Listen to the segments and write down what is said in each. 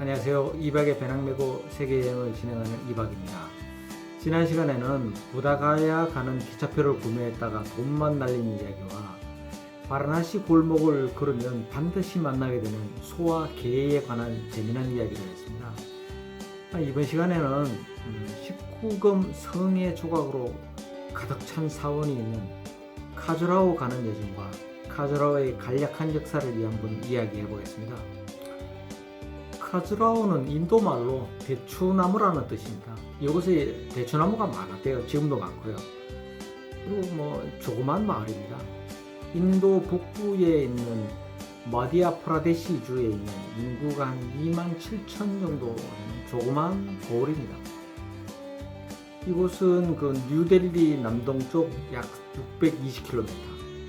안녕하세요. 이박의 배낭메고 세계여행을 진행하는 이박입니다. 지난 시간에는 부다가야 가는 기차표를 구매했다가 돈만 날린 이야기와 바라나시 골목을 걸으면 반드시 만나게 되는 소와 개에 관한 재미난 이야기를 했습니다. 이번 시간에는 19금 성의 조각으로 가득 찬 사원이 있는 카주라호 가는 여정과 카주라호의 간략한 역사를 한번 이야기해 보겠습니다. 카주라호는 인도말로 대추나무라는 뜻입니다. 이곳에 대추나무가 많았대요. 지금도 많고요. 그리고 조그만 마을입니다. 인도 북부에 있는 마디아프라데시 주에 있는 인구가 한 2만 7천 정도 되는 조그만 고을입니다. 이곳은 뉴델리 남동쪽 약 620km,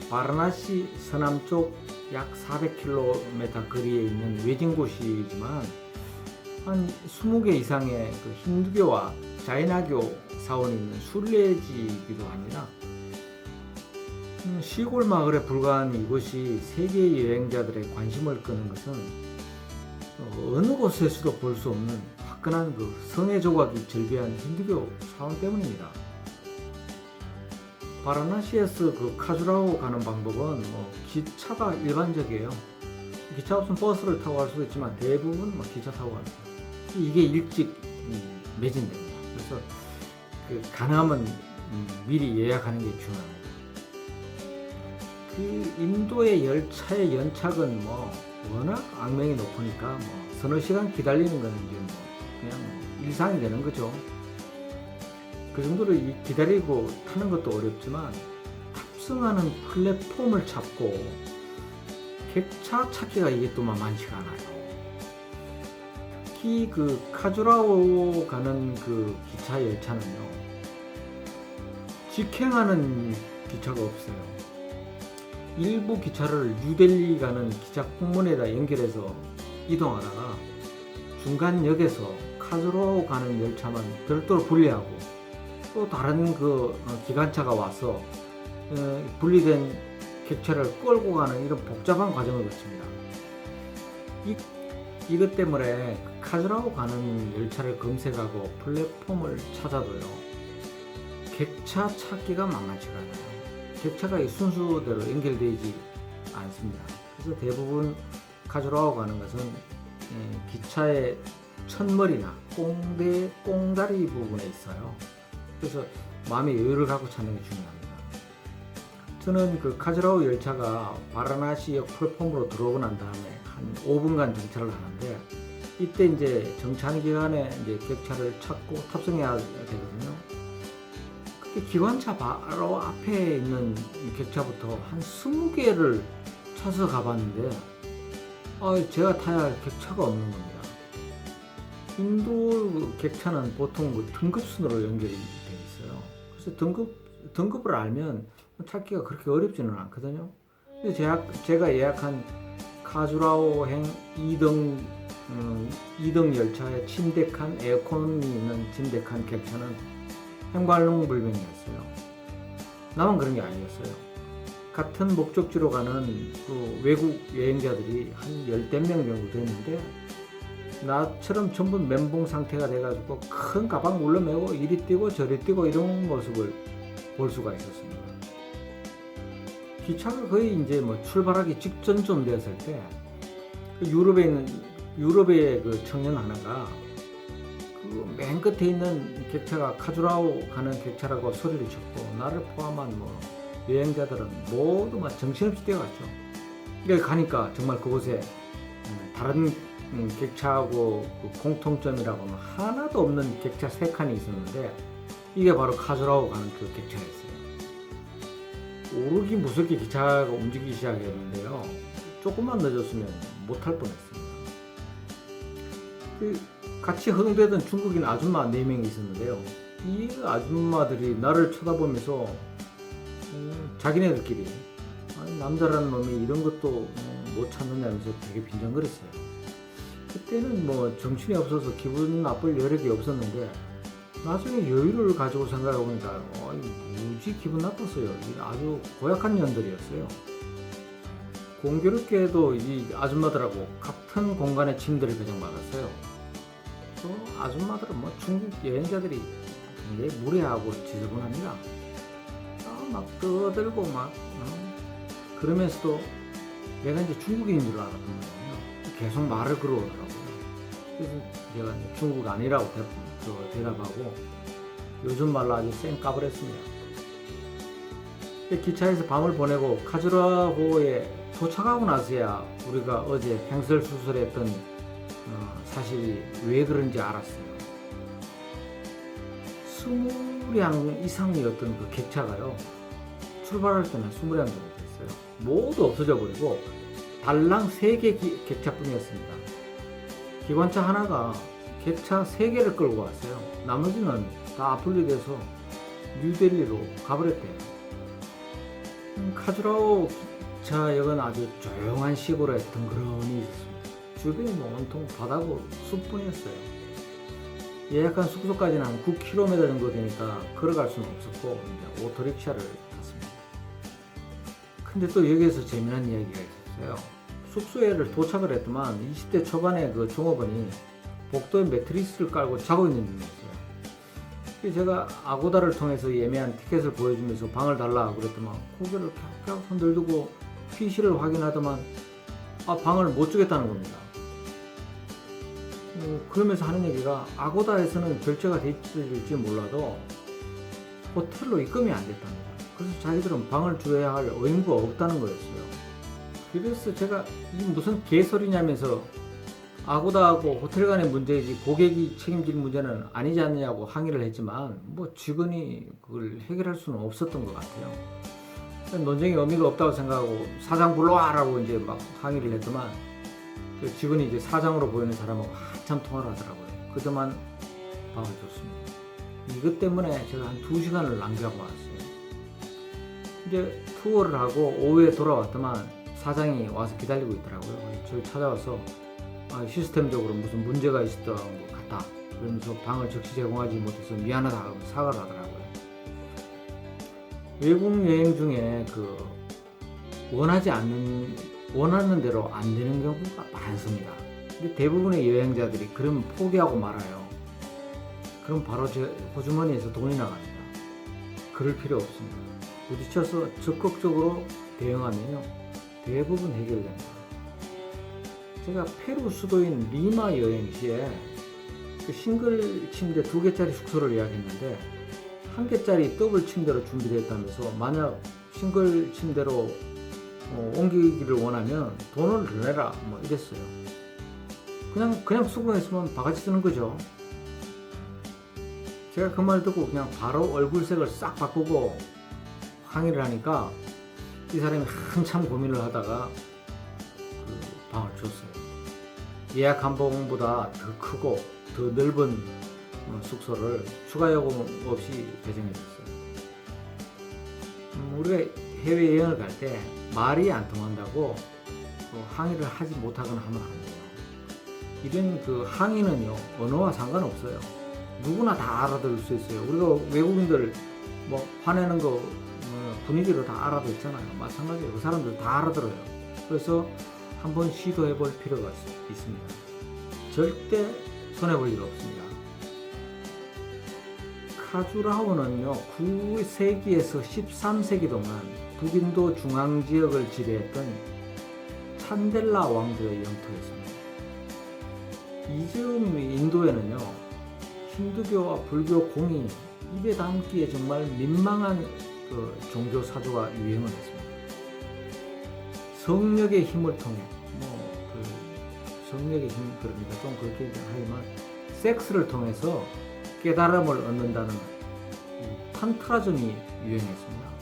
바라나시 서남쪽 약 400km 거리에 있는 외진 곳이지만 한 20개 이상의 힌두교와 자이나교 사원이 있는 순례지이기도 합니다. 시골 마을에 불과한 이곳이 세계 여행자들의 관심을 끄는 것은 어느 곳에서도 볼 수 없는 화끈한 성의 조각이 절비한 힌두교 사원 때문입니다. 바라나시에서 카주라호 가는 방법은 기차가 일반적이에요. 기차 없으면 버스를 타고 갈 수도 있지만 대부분 기차 타고 갑니다. 이게 일찍 매진됩니다. 그래서 가능하면 미리 예약하는 게 중요합니다. 인도의 열차의 연착은 워낙 악명이 높으니까 서너 시간 기다리는 건 이제 그냥 일상이 되는 거죠. 그 정도로 기다리고 타는 것도 어렵지만 탑승하는 플랫폼을 찾고 객차 찾기가 이게 또 만만치가 않아요. 특히 카주라호 가는 기차 열차는요, 직행하는 기차가 없어요. 일부 기차를 뉴델리 가는 기차 공문에다 연결해서 이동하다가 중간 역에서 카주라호 가는 열차만 별도로 분리하고 또 다른 기관차가 와서 분리된 객차를 끌고 가는 이런 복잡한 과정을 거칩니다. 이것 때문에 카주라호 가는 열차를 검색하고 플랫폼을 찾아도요, 객차 찾기가 만만치가 않아요. 객차가 순수대로 연결되지 않습니다. 그래서 대부분 카주라호 가는 것은 기차의 첫머리나 꽁다리 부분에 있어요. 그래서 마음의 여유를 갖고 찾는 게 중요합니다. 저는 카주라호 열차가 바라나시역 플랫폼으로 들어오고 난 다음에 한 5분간 정차를 하는데, 이때 이제 정차 기간에 객차를 찾고 탑승해야 되거든요. 그때 기관차 바로 앞에 있는 객차부터 한 20개를 차서 가봤는데 제가 타야 할 객차가 없는 겁니다. 인도 객차는 보통 등급순으로 연결이 되어 있어요. 그래서 등급을 알면 찾기가 그렇게 어렵지는 않거든요. 근데 제가 예약한 카주라호행 2등 열차의 침대칸, 에어컨이 있는 침대칸 객차는 행발롱불명이었어요. 나만 그런 게 아니었어요. 같은 목적지로 가는 외국 여행자들이 한 10명 정도 됐는데 나처럼 전부 멘붕 상태가 돼가지고 큰 가방 물러매고 이리 뛰고 저리 뛰고 이런 모습을 볼 수가 있었습니다. 기차가 거의 이제 출발하기 직전쯤 되었을 때 유럽의 청년 하나가 맨 끝에 있는 객차가 카주라호 가는 객차라고 소리를 쳤고, 나를 포함한 여행자들은 모두 정신없이 뛰어갔죠. 그러니까 가니까 정말 그곳에 다른 객차하고 공통점이라고 하면 하나도 없는 객차 3칸이 있었는데, 이게 바로 카주라호 가는 객차였어요. 오르기 무섭게 기차가 움직이기 시작했는데요, 조금만 늦었으면 못할 뻔했습니다. 같이 허둥대던 중국인 아줌마 4명이 있었는데요, 이 아줌마들이 나를 쳐다보면서 자기네들끼리 남자라는 놈이 이런 것도 못 찾느냐면서 되게 빈정거렸어요. 그때는 정신이 없어서 기분 나쁠 여력이 없었는데, 나중에 여유를 가지고 생각해 보니까 무지 기분 나빴어요. 아주 고약한 년들이었어요. 공교롭게도 이 아줌마들하고 같은 공간에 침대를 배정받았어요. 또 아줌마들은 뭐 중국 여행자들이 굉장히 무례하고 지저분합니다. 막 떠들고 막 그러면서도 내가 이제 중국인인 줄 알았던 거예요. 계속 말을 걸어오더라고요. 그래서 제가 이제 중국 아니라고 대답하고 요즘 말로 아주 쌩까불했습니다. 기차에서 밤을 보내고 카즈라호에 도착하고 나서야 우리가 어제 횡설수설했던 사실이 왜 그런지 알았어요. 20량 이상이었던 그 객차가요, 출발할 때는 20량 정도 됐어요. 모두 없어져 버리고 달랑 3개 객차뿐이었습니다. 기관차 하나가 객차 3개를 끌고 왔어요. 나머지는 다 분리돼서 뉴델리로 가버렸대요. 카즈라호 기차역은 아주 조용한 시골에 덩그러니 있었습니다. 주변이 뭐 온통 바다고 숲뿐이었어요. 예약한 숙소까지는 한 9km 정도 되니까 걸어갈 수는 없었고 이제 오토릭샤를 탔습니다. 근데 또 여기에서 재미난 이야기가 있었어요. 숙소에를 도착을 했더만 20대 초반의 그 종업원이 복도에 매트리스를 깔고 자고 있는 중이었어요. 제가 아고다를 통해서 예매한 티켓을 보여주면서 방을 달라 그랬더만 고개를 캬캬 흔들고 PC를 확인하더만 방을 못 주겠다는 겁니다. 그러면서 하는 얘기가 아고다에서는 결제가 될지 몰라도 호텔로 입금이 안 됐답니다. 그래서 자기들은 방을 줘야 할 의무가 없다는 거였어요. 그래서 제가 이 무슨 개소리냐면서 아고다하고 호텔 간의 문제이지 고객이 책임질 문제는 아니지 않느냐고 항의를 했지만 뭐 직원이 그걸 해결할 수는 없었던 것 같아요. 논쟁이 의미가 없다고 생각하고 사장 불러와라고 이제 막 항의를 했더만 그 직원이 이제 사장으로 보이는 사람하고 한참 통화를 하더라고요. 그동안 방을 줬습니다. 이것 때문에 제가 한 2시간을 낭비하고 왔어요. 이제 투어를 하고 오후에 돌아왔더만 사장이 와서 기다리고 있더라고요. 저를 찾아와서 시스템적으로 무슨 문제가 있었던 것 같다. 그러면서 방을 즉시 제공하지 못해서 미안하다고 사과를 하더라고요. 외국 여행 중에 원하는 대로 안 되는 경우가 많습니다. 근데 대부분의 여행자들이 그럼 포기하고 말아요. 그럼 바로 제 호주머니에서 돈이 나갑니다. 그럴 필요 없습니다. 부딪혀서 적극적으로 대응하면요, 대부분 해결됩니다. 제가 페루 수도인 리마 여행 시에 그 싱글 침대 2개짜리 숙소를 예약했는데 1개짜리 더블 침대로 준비되어 있다면서 만약 싱글 침대로 옮기기를 원하면 돈을 더 내라 뭐 이랬어요. 그냥 수긍했으면 바가지 쓰는 거죠. 제가 그 말 듣고 그냥 바로 얼굴색을 싹 바꾸고 항의를 하니까 이 사람이 한참 고민을 하다가 그 방을 줬어요. 예약한 방보다 더 크고 더 넓은 숙소를 추가 요금 없이 배정해 줬어요. 우리가 해외여행을 갈 때 말이 안 통한다고 항의를 하지 못하거나 하면 안 돼요. 이런 그 항의는요, 언어와 상관없어요. 누구나 다 알아들을 수 있어요. 우리가 외국인들 뭐 화내는 거 분위기로 다 알아듣잖아요. 마찬가지로 그 사람들 다 알아들어요. 그래서 한번 시도해 볼 필요가 있습니다. 절대 손해볼 일 없습니다. 카즈라호는요, 9세기에서 13세기 동안 북인도 중앙지역을 지배했던 찬델라 왕조의 영토였습니다. 이즈음 인도에는요, 힌두교와 불교 공이 입에 담기에 정말 민망한 그 종교 사조가 유행을 했습니다. 성력의 힘을 통해 성력의 힘, 그럽니다. 좀 그렇게 하지만 섹스를 통해서 깨달음을 얻는다는 탄트라즘이 유행했습니다.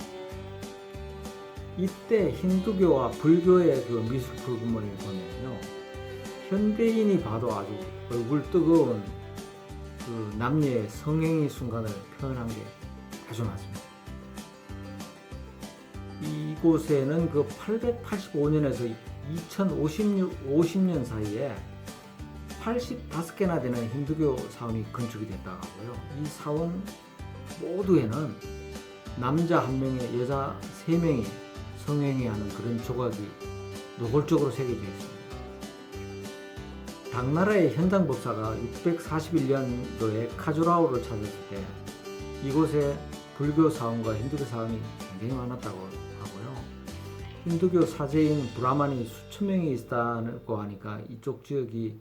이때 힌두교와 불교의 그 미술 불금을 보면요, 현대인이 봐도 아주 얼굴 뜨거운 그 남녀의 성행위 순간을 표현한 게 아주 많습니다. 이곳에는 그 885년에서 2050년 사이에 85개나 되는 힌두교 사원이 건축이 됐다고 하고요. 이 사원 모두에는 남자 1명에 여자 3명이 성행위하는 그런 조각이 노골적으로 새겨져 있습니다. 당나라의 현장 법사가 641년도에 카주라호를 찾았을 때 이곳에 불교 사원과 힌두교 사원이 굉장히 많았다고 하고요. 힌두교 사제인 브라만이 수천 명이 있다고 하니까 이쪽 지역이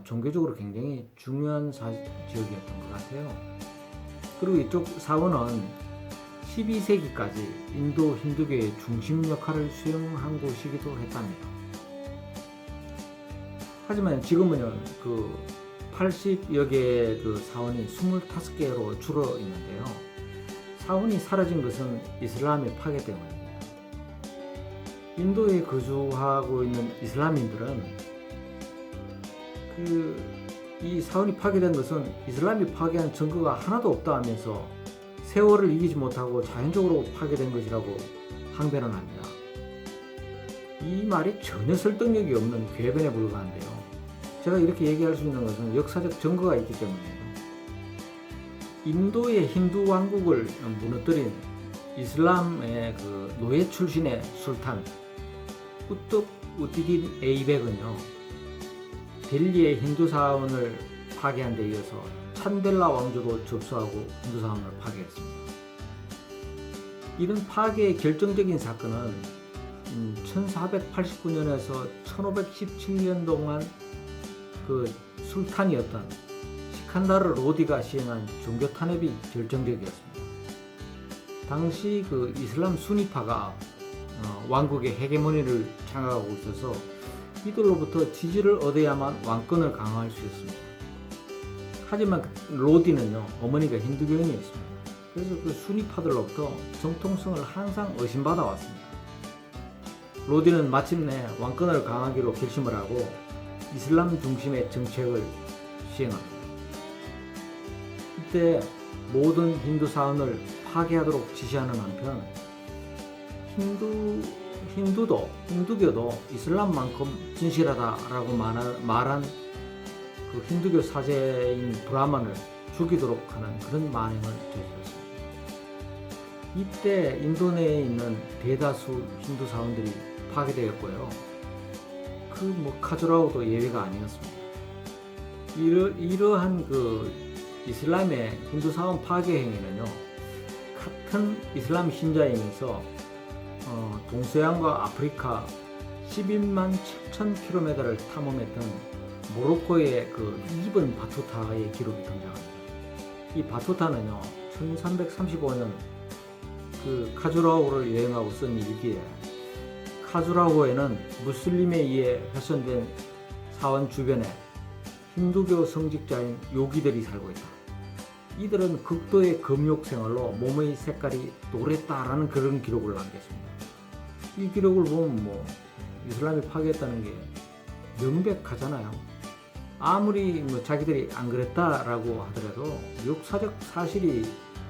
종교적으로 굉장히 중요한 지역이었던 것 같아요. 그리고 이쪽 사원은 12세기까지 인도 힌두교의 중심 역할을 수행한 곳이기도 했답니다. 하지만 지금은 그 80여 개의 그 사원이 25개로 줄어 있는데요. 사원이 사라진 것은 이슬람의 파괴 때문입니다. 인도에 거주하고 있는 이슬람인들은 이 사원이 파괴된 것은 이슬람이 파괴한 증거가 하나도 없다 하면서 세월을 이기지 못하고 자연적으로 파괴된 것이라고 항변을 합니다. 이 말이 전혀 설득력이 없는 궤변에 불과한데요. 제가 이렇게 얘기할 수 있는 것은 역사적 증거가 있기 때문이에요. 인도의 힌두 왕국을 무너뜨린 이슬람의 그 노예 출신의 술탄 꾸뚜브 우디딘 에이백은요, 델리의 힌두 사원을 파괴한 데 이어서 찬델라 왕조도 접수하고 힌두 사원을 파괴했습니다. 이런 파괴의 결정적인 사건은 1489년에서 1517년 동안 그 술탄이었던 시칸다르 로디가 시행한 종교 탄압이 결정적이었습니다. 당시 그 이슬람 수니파가 왕국의 헤게모니를 장악하고 있어서 이들로부터 지지를 얻어야만 왕권을 강화할 수 있었습니다. 하지만 로디는요, 어머니가 힌두교인이었습니다. 그래서 그 수니파들로부터 정통성을 항상 의심받아 왔습니다. 로디는 마침내 왕권을 강하기로 결심을 하고 이슬람 중심의 정책을 시행합니다. 이때 모든 힌두 사원을 파괴하도록 지시하는 한편 힌두교도 이슬람만큼 진실하다라고 말한 그 힌두교 사제인 브라만을 죽이도록 하는 그런 만행을 저질렀습니다. 이때 인도 내에 있는 대다수 힌두 사원들이 파괴되었고요. 카주라호도 예외가 아니었습니다. 이러한 그 이슬람의 힌두 사원 파괴 행위는요, 같은 이슬람 신자이면서 동서양과 아프리카 11만 7천 킬로미터를 탐험했던 모로코의 그 이븐 바투타의 기록이 등장합니다. 이 바투타는요, 1335년 그 카주라호를 여행하고 쓴 일기에 카주라호에는 무슬림에 의해 훼손된 사원 주변에 힌두교 성직자인 요기들이 살고 있다. 이들은 극도의 금욕 생활로 몸의 색깔이 노랬다라는 그런 기록을 남겼습니다. 이 기록을 보면 이슬람이 파괴했다는 게 명백하잖아요. 아무리 자기들이 안 그랬다라고 하더라도 역사적 사실이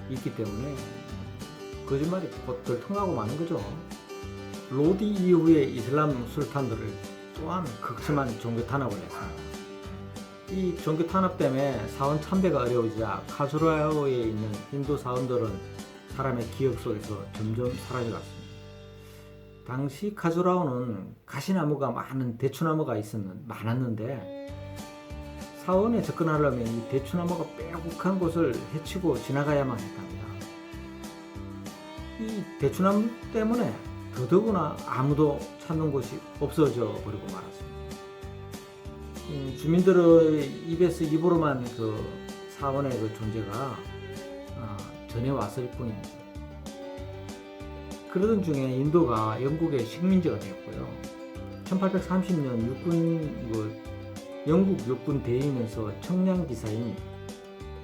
있기 때문에 거짓말이 곧 들통나고 마는 거죠. 로디 이후에 이슬람 술탄들을 또한 극심한 종교 탄압을 했습니다. 이 종교 탄압 때문에 사원 참배가 어려워지자 카주라호에 있는 힌두 사원들은 사람의 기억 속에서 점점 사라져갔습니다. 당시 카주라호는 가시나무가 많은 대추나무가 많았는데 사원에 접근하려면 이 대추나무가 빼곡한 곳을 헤치고 지나가야만 했답니다. 이 대추나무 때문에 더더구나 아무도 찾는 곳이 없어져 버리고 말았습니다. 주민들의 입에서 입으로만 그 사원의 그 존재가 전해왔을 뿐입니다. 그러던 중에 인도가 영국의 식민지가 되었고요. 1830년 영국 육군 대위면서 청량 기사인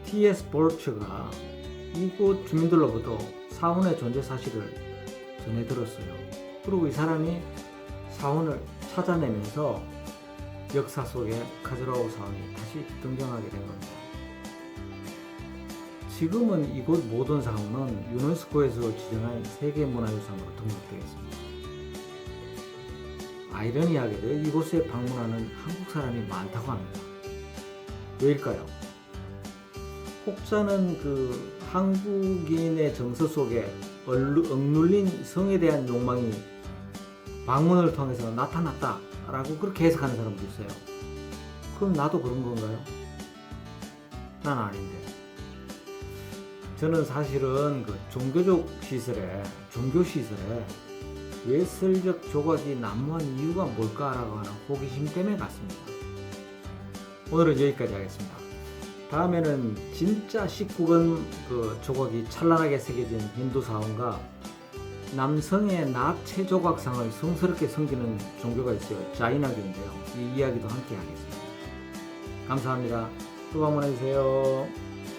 T.S. 볼츠가 이곳 주민들로부터 사원의 존재 사실을 전해 들었어요. 그리고 이 사람이 사원을 찾아내면서 역사 속에 카주라호 사원이 다시 등장하게 된 겁니다. 지금은 이곳 모든 사원은 유네스코에서 지정한 세계문화유산으로 등록되어 있습니다. 아이러니하게도 이곳에 방문하는 한국 사람이 많다고 합니다. 왜일까요? 혹자는 그 한국인의 정서 속에 억눌린 성에 대한 욕망이 방문을 통해서 나타났다 라고 그렇게 해석하는 사람도 있어요. 그럼 나도 그런 건가요? 난 아닌데. 저는 사실은 그 종교 시설에 외설적 조각이 난무한 이유가 뭘까라고 하는 호기심 때문에 갔습니다. 오늘은 여기까지 하겠습니다. 다음에는 진짜 19금 그 조각이 찬란하게 새겨진 힌두 사원과 남성의 나체 조각상을 성스럽게 섬기는 종교가 있어요. 자이나교인데요. 이 이야기도 함께 하겠습니다. 감사합니다. 또 방문해주세요.